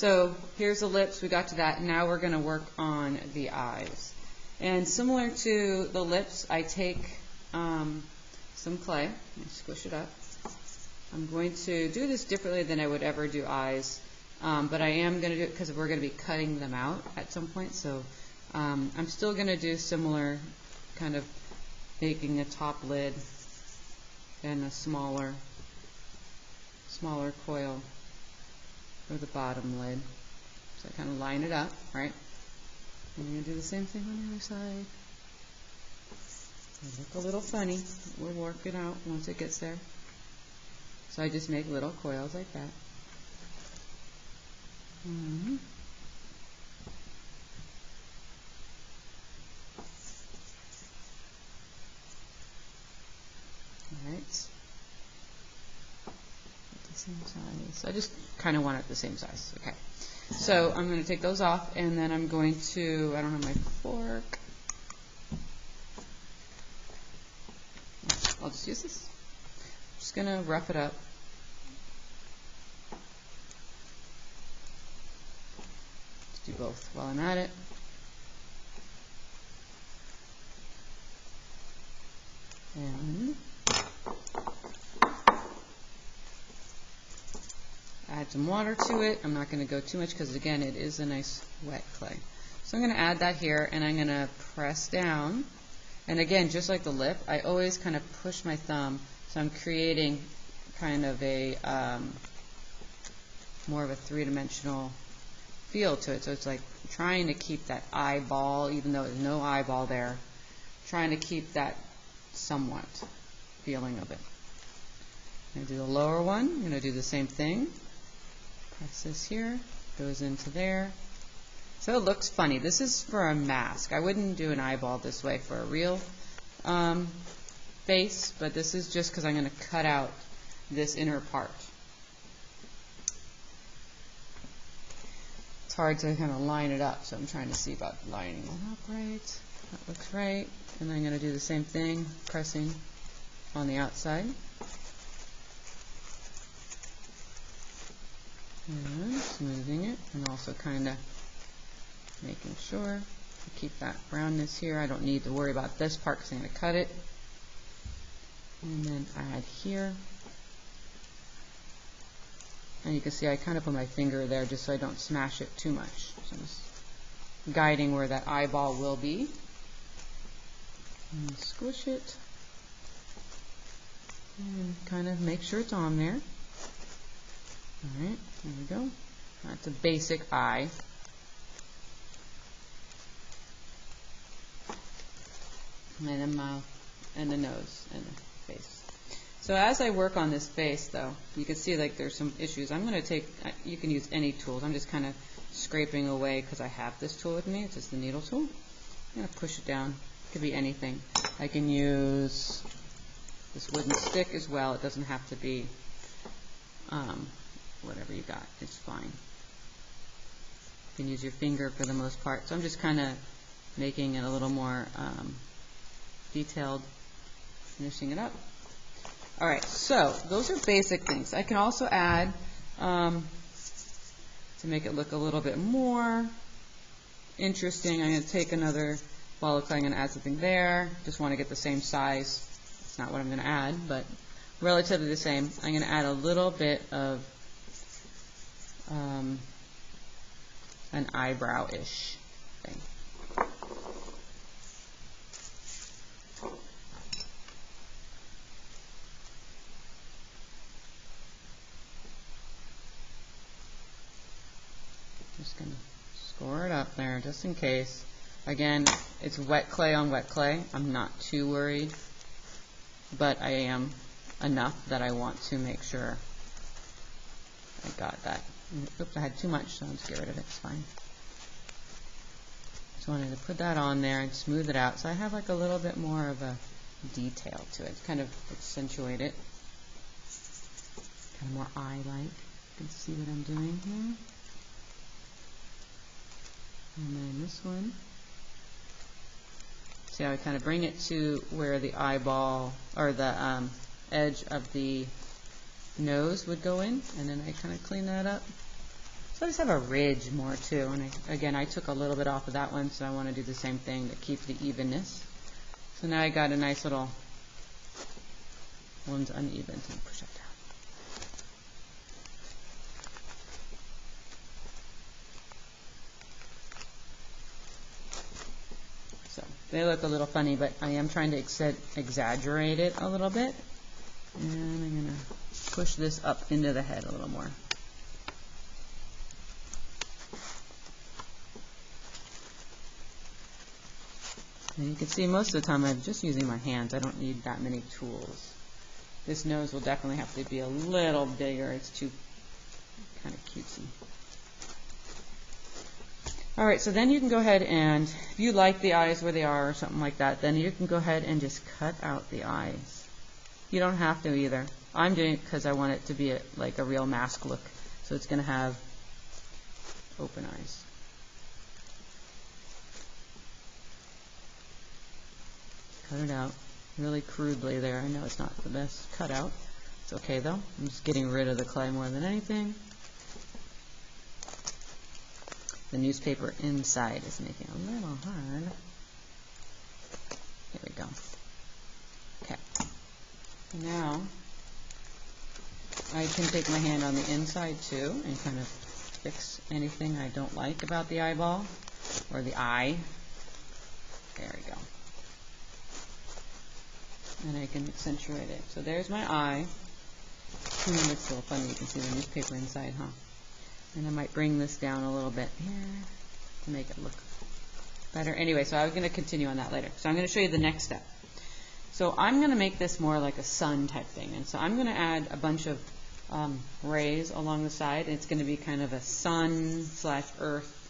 So here's the lips, we got to that. Now we're going to work on the eyes. And similar to the lips, I take some clay and squish it up. I'm going to do this differently than I would ever do eyes, but I am going to do it because we're going to be cutting them out at some point. So I'm still going to do similar, kind of making a top lid and a smaller coil for the bottom lid. So I kind of line it up, right? And I'm going to do the same thing on the other side. It'll look a little funny. We'll work it out once it gets there. So I just make little coils like that. Alright. The same size. I just kind of want it the same size. Okay. So I'm going to take those off, and then I'm going to, I don't have my fork. I'll just use this. I'm just going to rough it up. Let's do both while I'm at it. And add some water to it. I'm not going to go too much because, again, it is a nice wet clay. So I'm going to add that here, and I'm going to press down. And again, just like the lip, I always kind of push my thumb, so I'm creating kind of a more of a three-dimensional feel to it. So it's like trying to keep that eyeball, even though there's no eyeball there, trying to keep that somewhat feeling of it. I'm going to do the lower one. I'm going to do the same thing. Press this here, goes into there. So it looks funny. This is for a mask. I wouldn't do an eyeball this way for a real face, but this is just because I'm going to cut out this inner part. It's hard to kind of line it up, so I'm trying to see about lining it up right. That looks right. And I'm going to do the same thing, pressing on the outside. And smoothing it, and also kind of making sure to keep that brownness here. I don't need to worry about this part because I'm going to cut it. And then add here. And you can see I kind of put my finger there just so I don't smash it too much. So I'm just guiding where that eyeball will be. And squish it. And kind of make sure it's on there. Alright, there we go. That's a basic eye. And the mouth, and the nose, and the face. So as I work on this face, though, you can see like there's some issues. I'm going to take, you can use any tools. I'm just kind of scraping away because I have this tool with me. It's just the needle tool. I'm going to push it down. It could be anything. I can use this wooden stick as well. It doesn't have to be whatever you got. It's fine. You can use your finger for the most part. So I'm just kind of making it a little more detailed, finishing it up. Alright, so those are basic things. I can also add, to make it look a little bit more interesting, I'm going to take another ball of clay, I'm going to add something there. Just want to get the same size. It's not what I'm going to add, but relatively the same. I'm going to add a little bit of an eyebrow-ish thing. Just going to score it up there just in case. Again, it's wet clay on wet clay. I'm not too worried, but I am enough that I want to make sure I got that. Oops, I had too much, so I'll just get rid of it. It's fine. Just wanted to put that on there and smooth it out so I have like a little bit more of a detail to it. Kind of accentuate it. Kind of more eye-like. You can see what I'm doing here. And then this one. See how I kind of bring it to where the eyeball or the edge of the nose would go in, and then I kind of clean that up. So I just have a ridge more too. And again, I took a little bit off of that one, so I want to do the same thing to keep the evenness. So now I got a nice little, one's uneven, so push that down. So they look a little funny, but I am trying to exaggerate it a little bit. And I'm going to push this up into the head a little more. And you can see most of the time I'm just using my hands. I don't need that many tools. This nose will definitely have to be a little bigger. It's too kind of cutesy. All right, so then you can go ahead and, if you like the eyes where they are or something like that, then you can go ahead and just cut out the eyes. You don't have to either. I'm doing it because I want it to be like a real mask look. So it's going to have open eyes. Cut it out really crudely there. I know it's not the best cut out. It's okay though. I'm just getting rid of the clay more than anything. The newspaper inside is making it a little hard. Here we go. Okay. Now I can take my hand on the inside too and kind of fix anything I don't like about the eyeball or the eye. There we go. And I can accentuate it. So there's my eye. And it looks a little funny. You can see the newspaper inside, huh? And I might bring this down a little bit here to make it look better. Anyway, so I was going to continue on that later. So I'm going to show you the next step. So I'm going to make this more like a sun type thing. And so I'm going to add a bunch of rays along the side. It's going to be kind of a sun / earth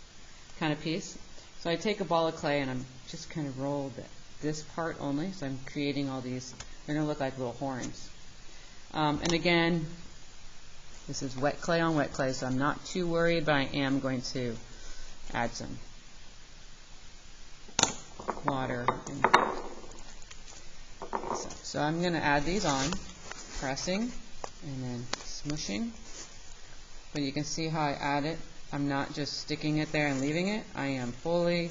kind of piece. So I take a ball of clay and I'm just kind of rolled this part only. So I'm creating all these. They're going to look like little horns. And again, this is wet clay on wet clay, so I'm not too worried, but I am going to add some water. So I'm going to add these on, pressing and then smushing. But you can see how I add it. I'm not just sticking it there and leaving it. I am fully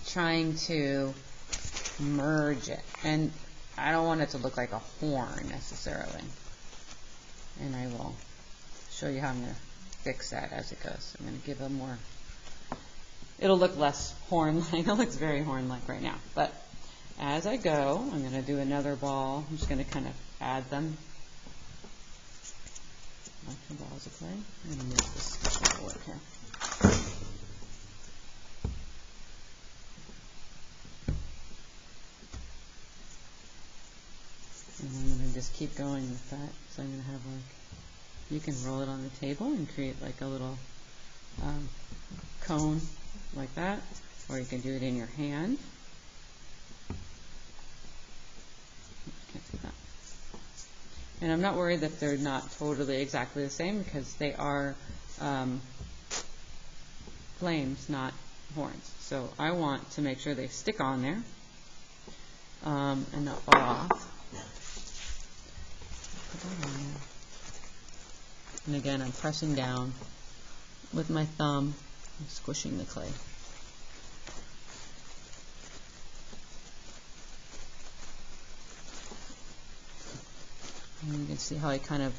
trying to merge it. And I don't want it to look like a horn necessarily. And I will show you how I'm going to fix that as it goes. I'm going to give a more, it'll look less horn-like. It looks very horn-like right now. But as I go, I'm going to do another ball. I'm just going to kind of add them. Like the balls of clay. I'm going to move this to work here. And I'm going to just keep going with that. So I'm going to have like, you can roll it on the table and create like a little cone like that, or you can do it in your hand. Can't see that. And I'm not worried that they're not totally exactly the same because they are flames, not horns. So I want to make sure they stick on there and not fall off. And again, I'm pressing down with my thumb and squishing the clay. And you can see how I kind of